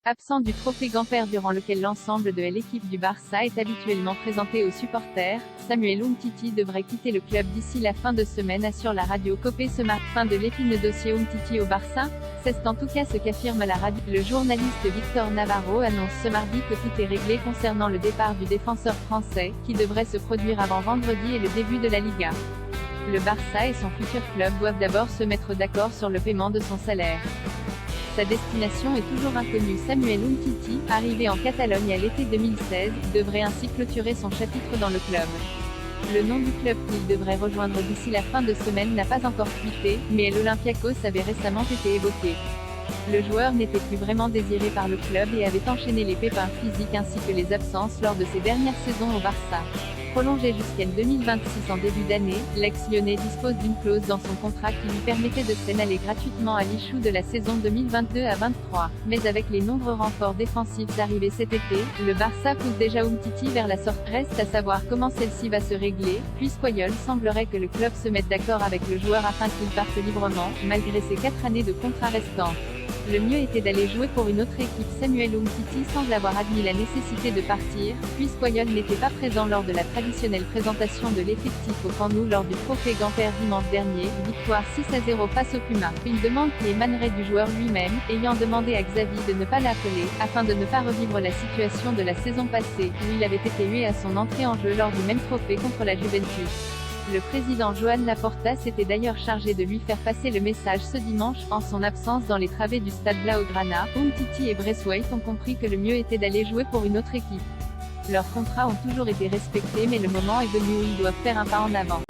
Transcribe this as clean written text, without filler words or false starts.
Absent du trophée Gamper durant lequel l'ensemble de l'équipe du Barça est habituellement présenté aux supporters, Samuel Umtiti devrait quitter le club d'ici la fin de semaine, assure la radio Copé ce matin. Fin de l'épineux dossier Umtiti au Barça. C'est en tout cas ce qu'affirme la radio. Le journaliste Victor Navarro annonce ce mardi que tout est réglé concernant le départ du défenseur français, qui devrait se produire avant vendredi et le début de la Liga. Le Barça et son futur club doivent d'abord se mettre d'accord sur le paiement de son salaire. Sa destination est toujours inconnue. Samuel Umtiti, arrivé en Catalogne à l'été 2016, devrait ainsi clôturer son chapitre dans le club. Le nom du club qu'il devrait rejoindre d'ici la fin de semaine n'a pas encore fuité, mais l'Olympiakos avait récemment été évoqué. Le joueur n'était plus vraiment désiré par le club et avait enchaîné les pépins physiques ainsi que les absences lors de ses dernières saisons au Barça. Prolongé jusqu'en 2026 en début d'année, l'ex-lyonnais dispose d'une clause dans son contrat qui lui permettait de s'en aller gratuitement à l'issue de la saison 2022 à 23. Mais avec les nombreux renforts défensifs arrivés cet été, le Barça pousse déjà Umtiti vers la sortie. Reste à savoir comment celle-ci va se régler, puisqu'Oyol semblerait que le club se mette d'accord avec le joueur afin qu'il parte librement, malgré ses 4 années de contrat restantes. Le mieux était d'aller jouer pour une autre équipe. Samuel Umtiti semble avoir admis la nécessité de partir, puisqu'Oyol n'était pas présent lors de la traditionnelle présentation de l'effectif au Camp Nou lors du trophée Gamper dimanche dernier. Victoire 6-0 face aux Pumas. Une demande qui émanerait du joueur lui-même, ayant demandé à Xavi de ne pas l'appeler, afin de ne pas revivre la situation de la saison passée, où il avait été hué à son entrée en jeu lors du même trophée contre la Juventus. Le président Joan Laporta s'était d'ailleurs chargé de lui faire passer le message ce dimanche. En son absence dans les travées du stade Blaugrana, Umtiti et Braithwaite ont compris que le mieux était d'aller jouer pour une autre équipe. Leurs contrats ont toujours été respectés, mais le moment est venu où ils doivent faire un pas en avant.